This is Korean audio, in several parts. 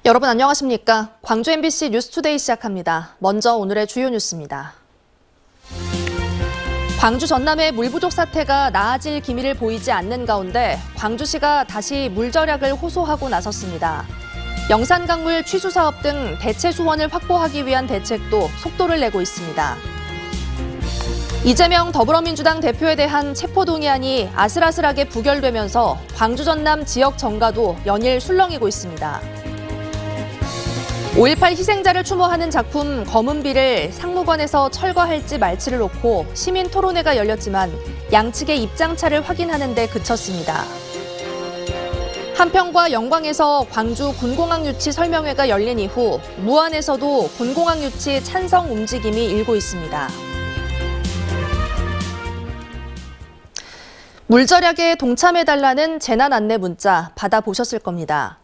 여러분 안녕하십니까? 광주 MBC 뉴스투데이 시작합니다. 먼저 오늘의 주요 뉴스입니다. 광주 전남의 물 부족 사태가 나아질 기미를 보이지 않는 가운데 광주시가 다시 물 절약을 호소하고 나섰습니다. 영산강물 취수 사업 등 대체 수원을 확보하기 위한 대책도 속도를 내고 있습니다. 이재명 더불어민주당 대표에 대한 체포동의안이 아슬아슬하게 부결되면서 광주 전남 지역 정가도 연일 술렁이고 있습니다. 5.18 희생자를 추모하는 작품 검은비를 상무관에서 철거할지 말지를 놓고 시민 토론회가 열렸지만 양측의 입장차를 확인하는 데 그쳤습니다. 한평과 영광에서 광주 군공항 유치 설명회가 열린 이후 무안에서도 군공항 유치 찬성 움직임이 일고 있습니다. 물절약에 동참해달라는 재난 안내 문자 받아보셨을 겁니다.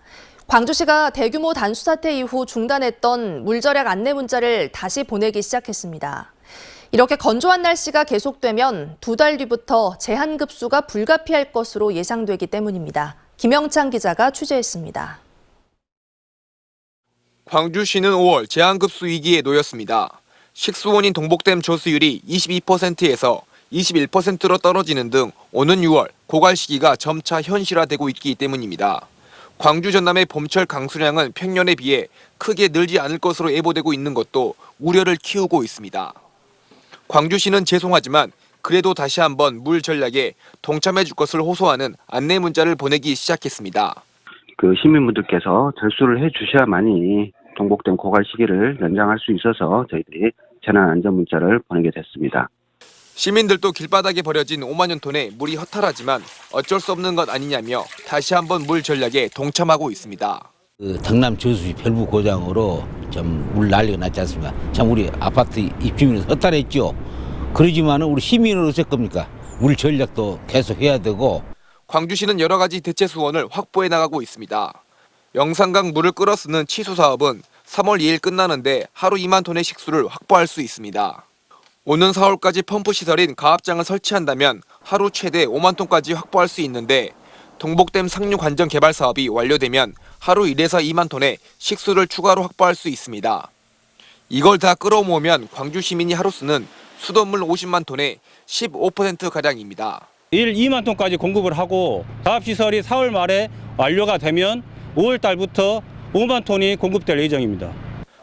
광주시가 대규모 단수 사태 이후 중단했던 물절약 안내 문자를 다시 보내기 시작했습니다. 이렇게 건조한 날씨가 계속되면 2달 뒤부터 제한급수가 불가피할 것으로 예상되기 때문입니다. 김영창 기자가 취재했습니다. 광주시는 5월 제한급수 위기에 놓였습니다. 식수원인 동복댐 조수율이 22%에서 21%로 떨어지는 등 오는 6월 고갈 시기가 점차 현실화되고 있기 때문입니다. 광주 전남의 봄철 강수량은 평년에 비해 크게 늘지 않을 것으로 예보되고 있는 것도 우려를 키우고 있습니다. 광주시는 죄송하지만 그래도 다시 한번 물 전략에 동참해 줄 것을 호소하는 안내 문자를 보내기 시작했습니다. 시민분들께서 절수를 해 주셔야만이 동복댐 고갈 시기를 연장할 수 있어서 저희들이 재난 안전 문자를 보내게 됐습니다. 시민들도 길바닥에 버려진 5만 년 톤의 물이 허탈하지만 어쩔 수 없는 것 아니냐며 다시 한번 물 전략에 동참하고 있습니다. 당남 저수지 밸브 고장으로 좀 물 난리가 났지 않습니까? 참 우리 아파트 입주민은 허탈했죠. 그러지만은 우리 시민으로 어쩔 겁니까? 물 전략도 계속 해야 되고. 광주시는 여러 가지 대체 수원을 확보해 나가고 있습니다. 영산강 물을 끌어 쓰는 치수 사업은 3월 2일 끝나는데 하루 2만 톤의 식수를 확보할 수 있습니다. 오는 4월까지 펌프 시설인 가압장을 설치한다면 하루 최대 5만 톤까지 확보할 수 있는데 동복댐 상류 관정 개발 사업이 완료되면 하루 1에서 2만 톤의 식수를 추가로 확보할 수 있습니다. 이걸 다 끌어모으면 광주 시민이 하루 쓰는 수돗물 50만 톤의 15%가량입니다. 2만 톤까지 공급을 하고 가압시설이 4월 말에 완료가 되면 5월 달부터 5만 톤이 공급될 예정입니다.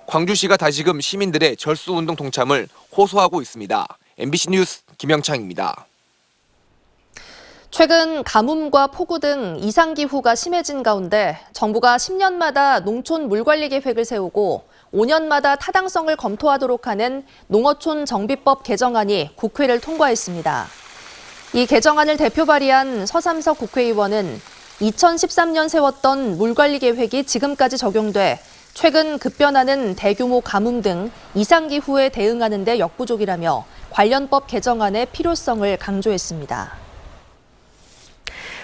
광주시가 다시금 시민들의 절수운동 동참을 호소하고 있습니다. MBC 뉴스 김영창입니다. 최근 가뭄과 폭우 등 이상기후가 심해진 가운데 정부가 10년마다 농촌 물관리 계획을 세우고 5년마다 타당성을 검토하도록 하는 농어촌 정비법 개정안이 국회를 통과했습니다. 이 개정안을 대표 발의한 서삼석 국회의원은 2013년 세웠던 물관리 계획이 지금까지 적용돼 최근 급변하는 대규모 가뭄 등 이상기후에 대응하는 데 역부족이라며 관련법 개정안의 필요성을 강조했습니다.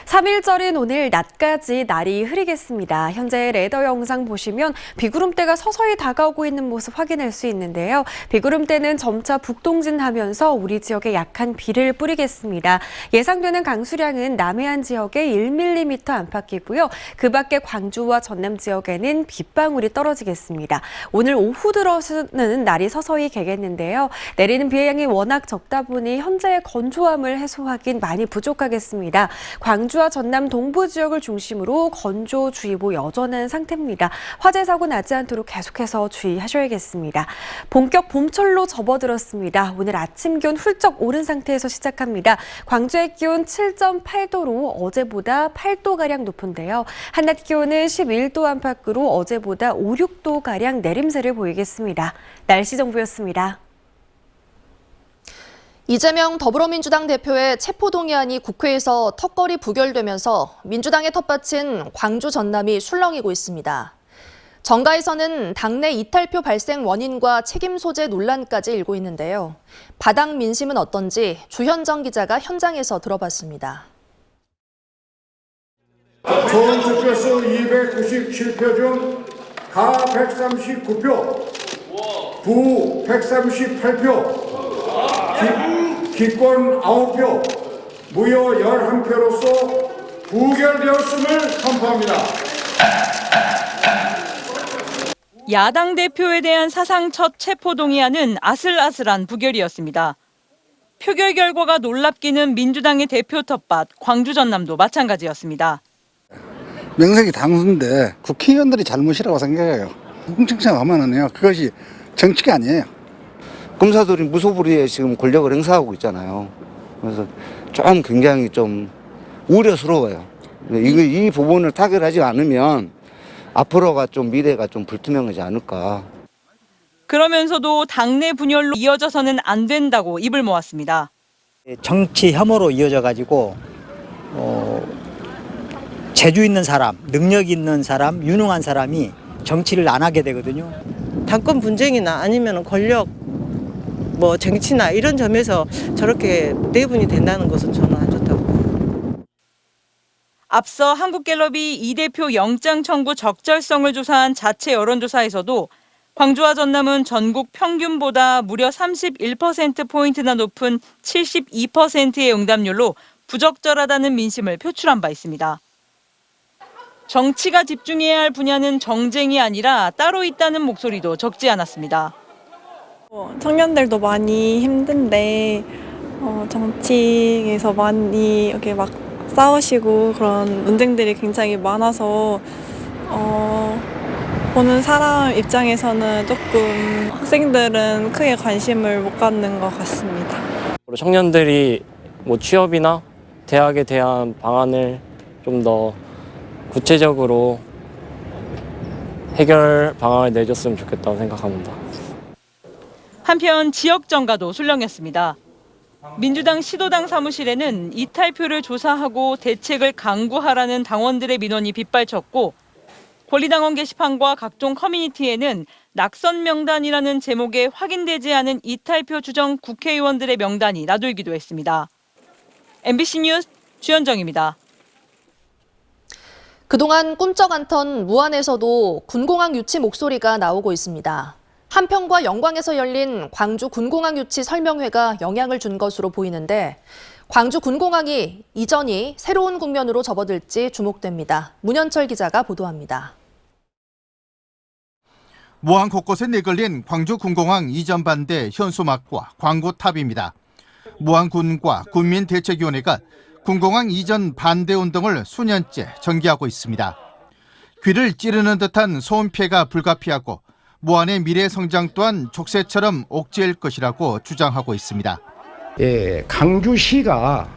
3일절인 오늘 낮까지 날이 흐리겠습니다. 현재 레이더 영상 보시면 비구름대가 서서히 다가오고 있는 모습 확인할 수 있는데요. 비구름대는 점차 북동진하면서 우리 지역에 약한 비를 뿌리겠습니다. 예상되는 강수량은 남해안 지역에 1mm 안팎이고요. 그 밖에 광주와 전남 지역에는 빗방울이 떨어지겠습니다. 오늘 오후 들어서는 날이 서서히 개겠는데요. 내리는 비의 양이 워낙 적다 보니 현재의 건조함을 해소하긴 많이 부족하겠습니다. 광주와 전남 동부 지역을 중심으로 건조주의보 여전한 상태입니다. 화재 사고 나지 않도록 계속해서 주의하셔야겠습니다. 본격 봄철로 접어들었습니다. 오늘 아침 기온 훌쩍 오른 상태에서 시작합니다. 광주의 기온 7.8도로 어제보다 8도가량 높은데요. 한낮 기온은 11도 안팎으로 어제보다 5, 6도가량 내림세를 보이겠습니다. 날씨 정보였습니다. 이재명 더불어민주당 대표의 체포동의안이 국회에서 턱걸이 부결되면서 민주당의 텃밭인 광주 전남이 술렁이고 있습니다. 정가에서는 당내 이탈표 발생 원인과 책임 소재 논란까지 일고 있는데요. 바닥 민심은 어떤지 주현정 기자가 현장에서 들어봤습니다. 총 득표수 297표 중 가 139표, 부 138표, 기권 9표, 무효 11표로서 부결되었음을 선포합니다. 야당 대표에 대한 사상 첫 체포동의안은 아슬아슬한 부결이었습니다. 표결 결과가 놀랍기는 민주당의 대표 텃밭 광주 전남도 마찬가지였습니다. 명색이 당수인데 국회의원들이 잘못이라고 생각해요. 궁청청하면은요 그것이 정치가 아니에요. 검사들이 무소불위에 지금 권력을 행사하고 있잖아요. 그래서 좀 굉장히 좀 우려스러워요. 이 부분을 타결하지 않으면 앞으로가 좀 미래가 좀 불투명하지 않을까. 그러면서도 당내 분열로 이어져서는 안 된다고 입을 모았습니다. 정치 혐오로 이어져 가지고 재주 있는 사람, 능력 있는 사람, 유능한 사람이 정치를 안 하게 되거든요. 당권 분쟁이나 아니면 권력, 정치나 이런 점에서 저렇게 내분이 된다는 것은 저는 안 좋다고 봐요. 앞서 한국갤럽이 이 대표 영장 청구 적절성을 조사한 자체 여론조사에서도 광주와 전남은 전국 평균보다 무려 31%포인트나 높은 72%의 응답률로 부적절하다는 민심을 표출한 바 있습니다. 정치가 집중해야 할 분야는 정쟁이 아니라 따로 있다는 목소리도 적지 않았습니다. 청년들도 많이 힘든데 정치에서 많이 이렇게 막 싸우시고 그런 논쟁들이 굉장히 많아서 보는 사람 입장에서는 조금 학생들은 크게 관심을 못 갖는 것 같습니다. 청년들이 취업이나 대학에 대한 방안을 좀 더 구체적으로 해결 방안을 내줬으면 좋겠다고 생각합니다. 한편 지역 정가도 술렁였습니다. 민주당 시도당 사무실에는 이탈표를 조사하고 대책을 강구하라는 당원들의 민원이 빗발쳤고 권리당원 게시판과 각종 커뮤니티에는 낙선 명단이라는 제목의 확인되지 않은 이탈표 추정 국회의원들의 명단이 나돌기도 했습니다. MBC 뉴스 주현정입니다. 그동안 꿈쩍 않던 무안에서도 군공항 유치 목소리가 나오고 있습니다. 한평과 영광에서 열린 광주 군공항 유치 설명회가 영향을 준 것으로 보이는데 광주 군공항이 이전이 새로운 국면으로 접어들지 주목됩니다. 문현철 기자가 보도합니다. 무안 곳곳에 내걸린 광주 군공항 이전 반대 현수막과 광고탑입니다. 무안군과 군민대책위원회가 군공항 이전 반대 운동을 수년째 전개하고 있습니다. 귀를 찌르는 듯한 소음 피해가 불가피하고 무안의 미래 성장 또한 족쇄처럼 옥죄일 것이라고 주장하고 있습니다. 강주시가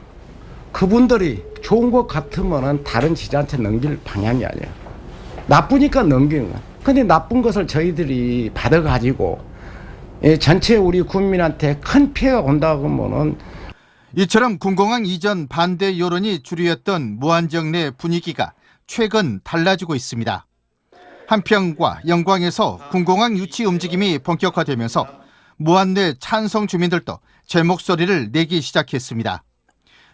그분들이 좋은 것 같으면 다른 지자체 넘길 방향이 아니에요. 나쁘니까 넘기는 거예요. 근데 나쁜 것을 저희들이 받아가지고 전체 우리 국민한테 큰 피해가 온다고 하면은 이처럼 군공항 이전 반대 여론이 주류였던 무안지역 내 분위기가 최근 달라지고 있습니다. 한평과 영광에서 군공항 유치 움직임이 본격화되면서 무안 내 찬성 주민들도 제 목소리를 내기 시작했습니다.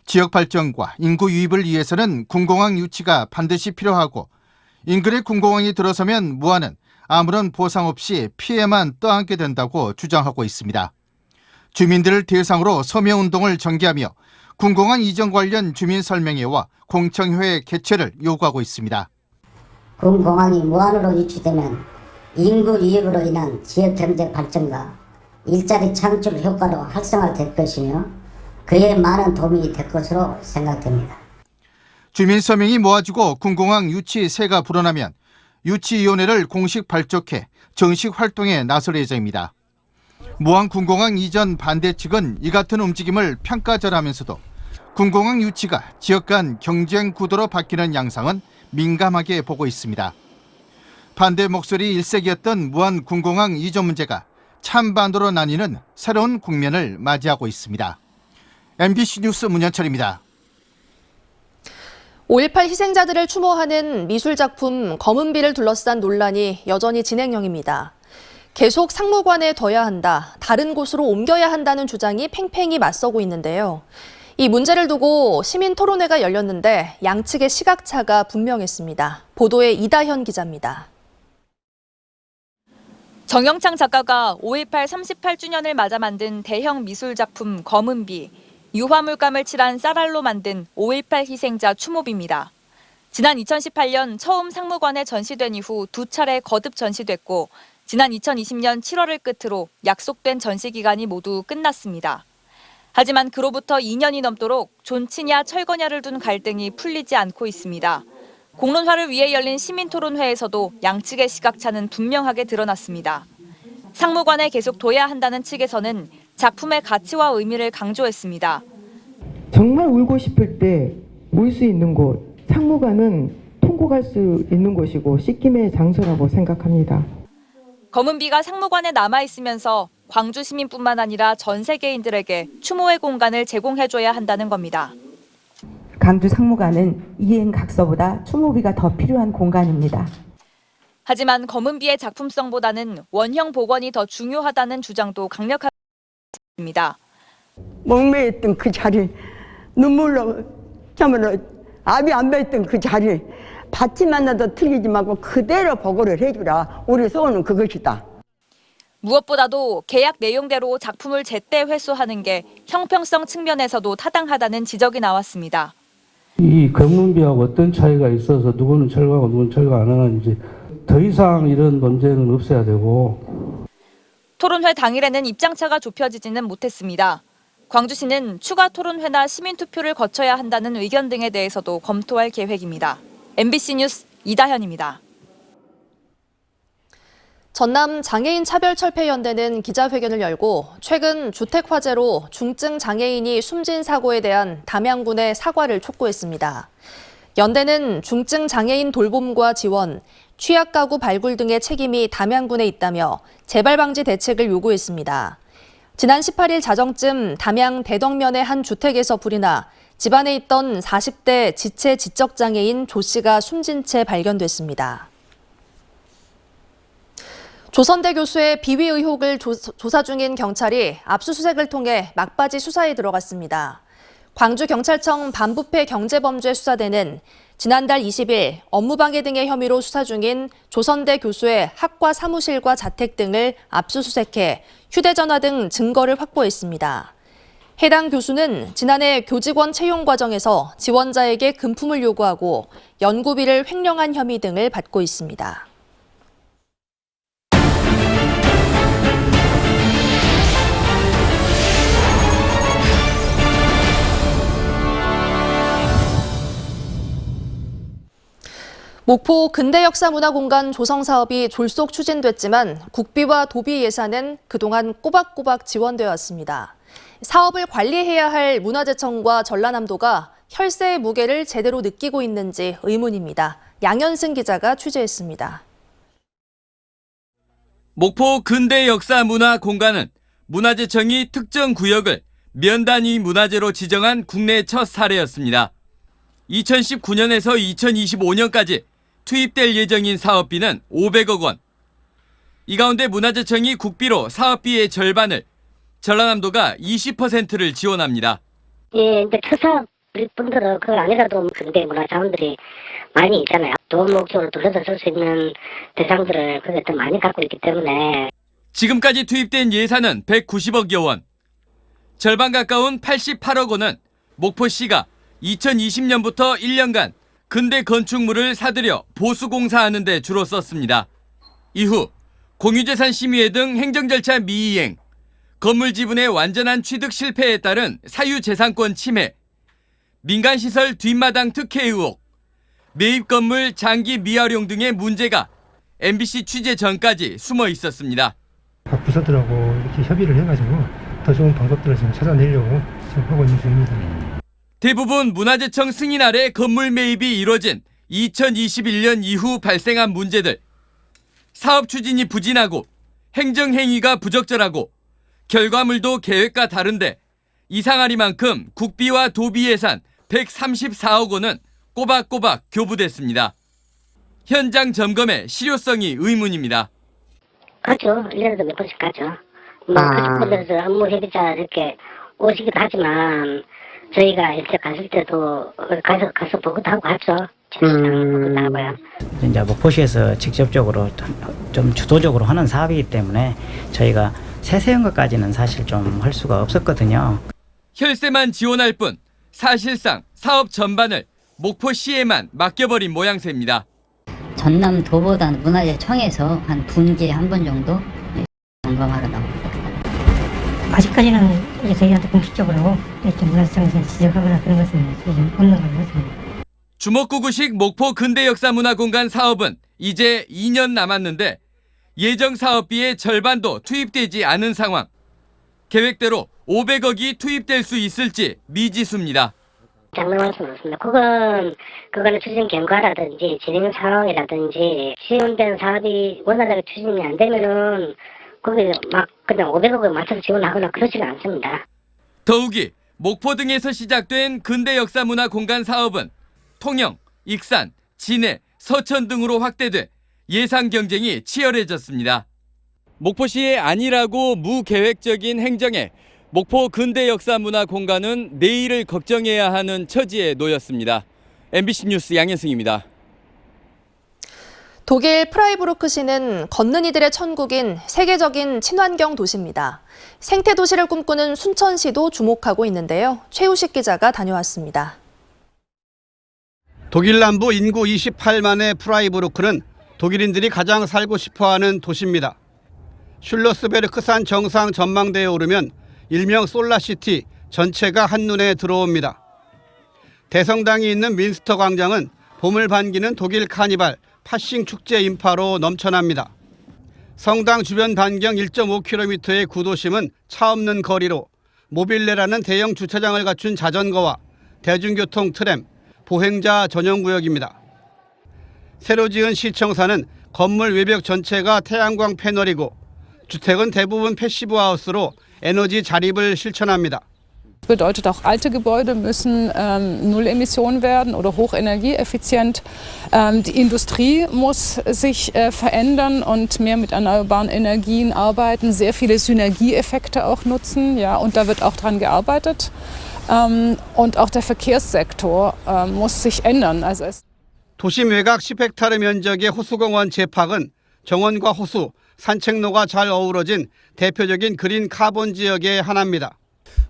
지역 발전과 인구 유입을 위해서는 군공항 유치가 반드시 필요하고 인근에 군공항이 들어서면 무안은 아무런 보상 없이 피해만 떠안게 된다고 주장하고 있습니다. 주민들을 대상으로 서명운동을 전개하며 군공항 이전 관련 주민설명회와 공청회 개최를 요구하고 있습니다. 군공항이 무안으로 유치되면 인구 유입으로 인한 지역 경제 발전과 일자리 창출 효과로 활성화될 것이며 그에 많은 도움이 될 것으로 생각됩니다. 주민 서명이 모아지고 군공항 유치 세가 불어나면 유치위원회를 공식 발족해 정식 활동에 나설 예정입니다. 무안 군공항 이전 반대 측은 이 같은 움직임을 평가절하면서도 군공항 유치가 지역 간 경쟁 구도로 바뀌는 양상은 민감하게 보고 있습니다. 반대 목소리 일색이었던 무안 군공항 이전 문제가 찬반으로 나뉘는 새로운 국면을 맞이하고 있습니다. MBC 뉴스 문현철입니다. 5.18 희생자들을 추모하는 미술작품 검은비를 둘러싼 논란이 여전히 진행형입니다. 계속 상무관에 둬야 한다, 다른 곳으로 옮겨야 한다는 주장이 팽팽히 맞서고 있는데요. 이 문제를 두고 시민 토론회가 열렸는데 양측의 시각차가 분명했습니다. 보도에 이다현 기자입니다. 정영창 작가가 5.18 38주년을 맞아 만든 대형 미술작품 검은비, 유화물감을 칠한 쌀알로 만든 5.18 희생자 추모비입니다. 지난 2018년 처음 상무관에 전시된 이후 두 차례 거듭 전시됐고 지난 2020년 7월을 끝으로 약속된 전시 기간이 모두 끝났습니다. 하지만 그로부터 2년이 넘도록 존치냐 철거냐를 둔 갈등이 풀리지 않고 있습니다. 공론화를 위해 열린 시민토론회에서도 양측의 시각차는 분명하게 드러났습니다. 상무관에 계속 둬야 한다는 측에서는 작품의 가치와 의미를 강조했습니다. 정말 울고 싶을 때 울 수 있는 곳, 상무관은 통곡할 수 있는 곳이고 씻김의 장소라고 생각합니다. 검은비가 상무관에 남아있으면서 광주 시민뿐만 아니라 전 세계인들에게 추모의 공간을 제공해줘야 한다는 겁니다. 광주 상무관은 이행각서보다 추모비가 더 필요한 공간입니다. 하지만 검은비의 작품성보다는 원형 복원이 더 중요하다는 주장도 강력합니다. 목매였던 그 자리, 눈물로 참으로 압이 안 배었던 그 자리, 받침만 나도 틀리지 말고 그대로 보고를 해주라. 우리 소원은 그것이다. 무엇보다도 계약 내용대로 작품을 제때 회수하는 게 형평성 측면에서도 타당하다는 지적이 나왔습니다. 이 검은비하고 어떤 차이가 있어서 누구는 철거하고 누구는 철거 안 하는지 더 이상 이런 논쟁은 없어야 되고. 토론회 당일에는 입장차가 좁혀지지는 못했습니다. 광주시는 추가 토론회나 시민투표를 거쳐야 한다는 의견 등에 대해서도 검토할 계획입니다. MBC 뉴스 이다현입니다. 전남 장애인 차별철폐연대는 기자회견을 열고 최근 주택 화재로 중증 장애인이 숨진 사고에 대한 담양군의 사과를 촉구했습니다. 연대는 중증 장애인 돌봄과 지원, 취약 가구 발굴 등의 책임이 담양군에 있다며 재발 방지 대책을 요구했습니다. 지난 18일 자정쯤 담양 대덕면의 한 주택에서 불이 나 집안에 있던 40대 지체 지적장애인 조 씨가 숨진 채 발견됐습니다. 조선대 교수의 비위 의혹을 조사 중인 경찰이 압수수색을 통해 막바지 수사에 들어갔습니다. 광주경찰청 반부패 경제범죄 수사대는 지난달 20일 업무방해 등의 혐의로 수사 중인 조선대 교수의 학과 사무실과 자택 등을 압수수색해 휴대전화 등 증거를 확보했습니다. 해당 교수는 지난해 교직원 채용 과정에서 지원자에게 금품을 요구하고 연구비를 횡령한 혐의 등을 받고 있습니다. 목포 근대역사문화공간 조성 사업이 졸속 추진됐지만 국비와 도비 예산은 그동안 꼬박꼬박 지원되어 왔습니다. 사업을 관리해야 할 문화재청과 전라남도가 혈세의 무게를 제대로 느끼고 있는지 의문입니다. 양현승 기자가 취재했습니다. 목포 근대역사문화공간은 문화재청이 특정 구역을 면단위 문화재로 지정한 국내 첫 사례였습니다. 2019년에서 2025년까지 투입될 예정인 사업비는 500억 원. 이 가운데 문화재청이 국비로 사업비의 절반을, 전라남도가 20%를 지원합니다. 예, 근데 특사일 분들은 그거 아니라도 근대 문화 자원들이 많이 있잖아요. 도움 목적으로 돌려서 쓸 수 있는 대상들을 그게 많이 갖고 있기 때문에. 지금까지 투입된 예산은 190억여 원. 절반 가까운 88억 원은 목포시가 2020년부터 1년간 근대 건축물을 사들여 보수공사하는 데 주로 썼습니다. 이후 공유재산 심의회 등 행정절차 미이행, 건물 지분의 완전한 취득 실패에 따른 사유재산권 침해, 민간시설 뒷마당 특혜 의혹, 매입 건물 장기 미활용 등의 문제가 MBC 취재 전까지 숨어 있었습니다. 각 부서들하고 이렇게 협의를 해가지고 더 좋은 방법들을 지금 찾아내려고 지금 하고 있는 중입니다. 대부분 문화재청 승인 아래 건물 매입이 이뤄진 2021년 이후 발생한 문제들. 사업 추진이 부진하고 행정행위가 부적절하고 결과물도 계획과 다른데 이상하리만큼 국비와 도비 예산 134억 원은 꼬박꼬박 교부됐습니다. 현장 점검의 실효성이 의문입니다. 가죠. 1년에도 몇 번씩 가죠. 그쪽분들에서 업무 협의자 이렇게 오시기도 하지만 저희가 일찍 갔을 때도 가서 보기도 하고 하죠. 보기도 하고요. 이제 목포시에서 직접적으로 좀 주도적으로 하는 사업이기 때문에 저희가 세세한 것까지는 사실 좀 할 수가 없었거든요. 혈세만 지원할 뿐 사실상 사업 전반을 목포시에만 맡겨버린 모양새입니다. 전남도보단 문화재청에서 한 분기에 한 번 정도 점검하러 나옵니다. 아직까지는 이제 저희한테 공식적으로 이렇게 문화재청에서 지적하거나 그런 것은 좀 없는 걸로 같습니다. 주먹구구식 목포 근대역사문화공간 사업은 이제 2년 남았는데 예정 사업비의 절반도 투입되지 않은 상황. 계획대로 500억이 투입될 수 있을지 미지수입니다. 장담할 수는 없습니다. 그거는 추진 경과라든지 진행 상황이라든지 지원된 사업이 원활하게 추진이 안 되면은 거기 막 그냥 500억을 맞춰서 지원하거나 그러지가 않습니다. 더욱이 목포 등에서 시작된 근대역사문화공간 사업은 통영, 익산, 진해, 서천 등으로 확대돼 예상 경쟁이 치열해졌습니다. 목포시의 안일하고 무계획적인 행정에 목포 근대역사문화공간은 내일을 걱정해야 하는 처지에 놓였습니다. MBC 뉴스 양현승입니다. 독일 프라이부르크시는 걷는 이들의 천국인 세계적인 친환경 도시입니다. 생태 도시를 꿈꾸는 순천시도 주목하고 있는데요. 최우식 기자가 다녀왔습니다. 독일 남부 인구 28만의 프라이부르크는 독일인들이 가장 살고 싶어하는 도시입니다. 슐러스베르크산 정상 전망대에 오르면 일명 솔라시티 전체가 한눈에 들어옵니다. 대성당이 있는 민스터 광장은 봄을 반기는 독일 카니발 파싱 축제 인파로 넘쳐납니다. 성당 주변 반경 1.5km의 구도심은 차 없는 거리로 모빌레라는 대형 주차장을 갖춘 자전거와 대중교통 트램, 보행자 전용 구역입니다. 새로 지은 시청사는 건물 외벽 전체가 태양광 패널이고 주택은 대부분 패시브 하우스로 에너지 자립을 실천합니다. Bedeutet auch alte Gebäude müssen null Emissionen werden oder hochenergieeffizient. Die Industrie muss sich verändern und mehr mit erneuerbaren Energien arbeiten, sehr viele Synergieeffekte auch nutzen, ja, und da wird auch dran gearbeitet. Und auch der Verkehrssektor muss sich ändern. Also 도심 외곽 10헥타르 면적의 호수공원 제팍은 정원과 호수, 산책로가 잘 어우러진 대표적인 그린 카본 지역의 하나입니다.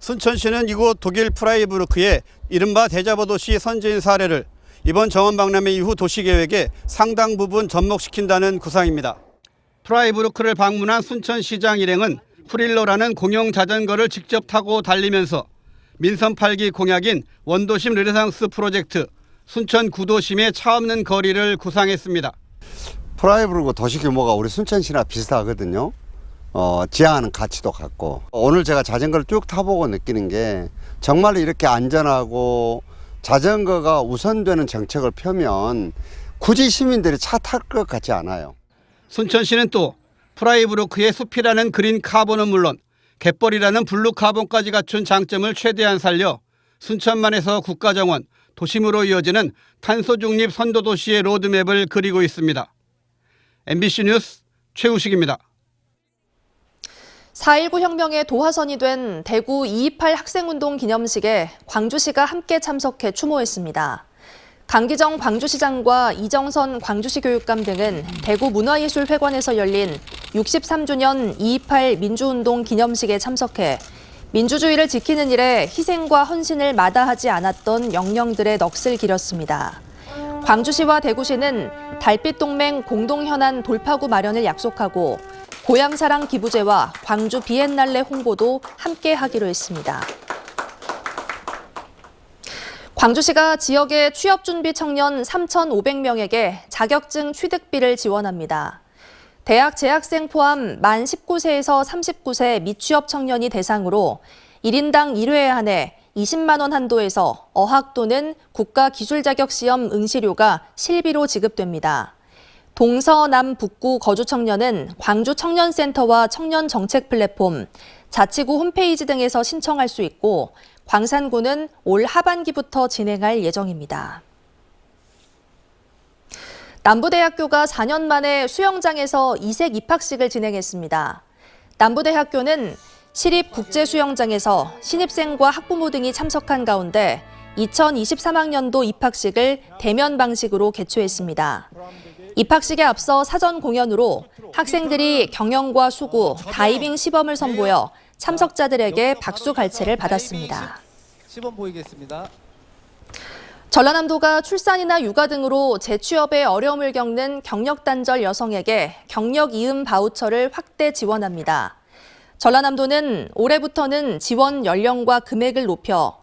순천시는 이곳 독일 프라이부르크의 이른바 대자보 도시 선진 사례를 이번 정원 박람회 이후 도시계획에 상당 부분 접목시킨다는 구상입니다. 프라이부르크를 방문한 순천시장 일행은 프릴러라는 공영 자전거를 직접 타고 달리면서 민선 8기 공약인 원도심 르네상스 프로젝트 순천 구도심의 차 없는 거리를 구상했습니다. 프라이부르크 도시 규모가 우리 순천시나 비슷하거든요. 지향하는 가치도 같고 오늘 제가 자전거를 쭉 타보고 느끼는 게 정말 이렇게 안전하고 자전거가 우선되는 정책을 펴면 굳이 시민들이 차 탈 것 같지 않아요. 순천시는 또 프라이부르크의 숲이라는 그린 카본은 물론 갯벌이라는 블루 카본까지 갖춘 장점을 최대한 살려 순천만에서 국가정원, 도심으로 이어지는 탄소 중립 선도도시의 로드맵을 그리고 있습니다. MBC 뉴스 최우식입니다. 4.19 혁명의 도화선이 된 대구 228 학생운동 기념식에 광주시가 함께 참석해 추모했습니다. 강기정 광주시장과 이정선 광주시 교육감 등은 대구 문화예술회관에서 열린 63주년 228 민주운동 기념식에 참석해 민주주의를 지키는 일에 희생과 헌신을 마다하지 않았던 영령들의 넋을 기렸습니다. 광주시와 대구시는 달빛동맹 공동현안 돌파구 마련을 약속하고 고향사랑 기부제와 광주 비엔날레 홍보도 함께 하기로 했습니다. 광주시가 지역의 취업준비 청년 3,500명에게 자격증 취득비를 지원합니다. 대학 재학생 포함 만 19세에서 39세 미취업 청년이 대상으로 1인당 1회에 한해 20만 원 한도에서 어학 또는 국가기술자격시험 응시료가 실비로 지급됩니다. 동서남 북구 거주 청년은 광주 청년센터와 청년정책 플랫폼, 자치구 홈페이지 등에서 신청할 수 있고 광산구는 올 하반기부터 진행할 예정입니다. 남부대학교가 4년 만에 수영장에서 이색 입학식을 진행했습니다. 남부대학교는 시립국제수영장에서 신입생과 학부모 등이 참석한 가운데 2023학년도 입학식을 대면 방식으로 개최했습니다. 입학식에 앞서 사전 공연으로 학생들이 경영과 수구, 다이빙 시범을 선보여 참석자들에게 박수 갈채를 받았습니다. 시범 보이겠습니다. 전라남도가 출산이나 육아 등으로 재취업에 어려움을 겪는 경력 단절 여성에게 경력 이음 바우처를 확대 지원합니다. 전라남도는 올해부터는 지원 연령과 금액을 높여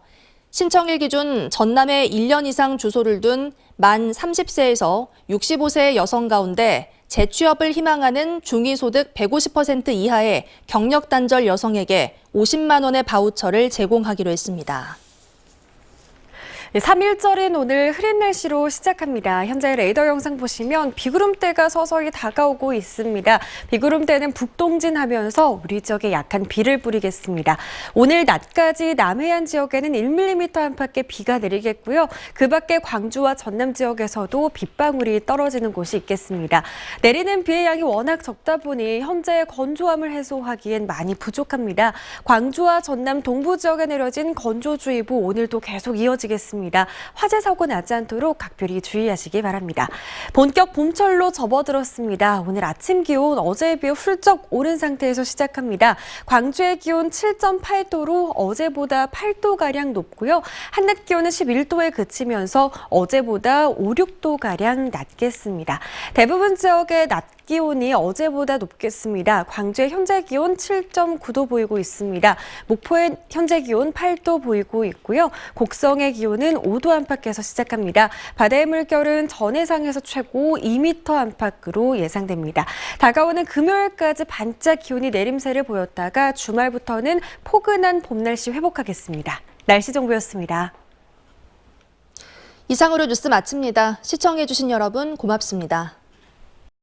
신청일 기준 전남에 1년 이상 주소를 둔 만 30세에서 65세의 여성 가운데 재취업을 희망하는 중위소득 150% 이하의 경력 단절 여성에게 50만 원의 바우처를 제공하기로 했습니다. 3일절인 오늘 흐린 날씨로 시작합니다. 현재 레이더 영상 보시면 비구름대가 서서히 다가오고 있습니다. 비구름대는 북동진하면서 우리 지역에 약한 비를 뿌리겠습니다. 오늘 낮까지 남해안 지역에는 1mm 안팎의 비가 내리겠고요. 그 밖에 광주와 전남 지역에서도 빗방울이 떨어지는 곳이 있겠습니다. 내리는 비의 양이 워낙 적다 보니 현재 건조함을 해소하기엔 많이 부족합니다. 광주와 전남 동부 지역에 내려진 건조주의보 오늘도 계속 이어지겠습니다. 화재 사고 나지 않도록 각별히 주의하시기 바랍니다. 본격 봄철로 접어들었습니다. 오늘 아침 기온 어제에 비해 훌쩍 오른 상태에서 시작합니다. 광주의 기온 7.8도로 어제보다 8도가량 높고요. 한낮 기온은 11도에 그치면서 어제보다 5, 6도가량 낮겠습니다. 대부분 지역의 낮 기온이 어제보다 높겠습니다. 광주의 현재 기온 7.9도 보이고 있습니다. 목포의 현재 기온 8도 보이고 있고요. 곡성의 기온은 5도 안팎에서 시작합니다. 바다의 물결은 전해상에서 최고 2m 안팎으로 예상됩니다. 다가오는 금요일까지 반짝 기온이 내림세를 보였다가 주말부터는 포근한 봄 날씨 회복하겠습니다. 날씨 정보였습니다. 이상으로 뉴스 마칩니다. 시청해주신 여러분 고맙습니다.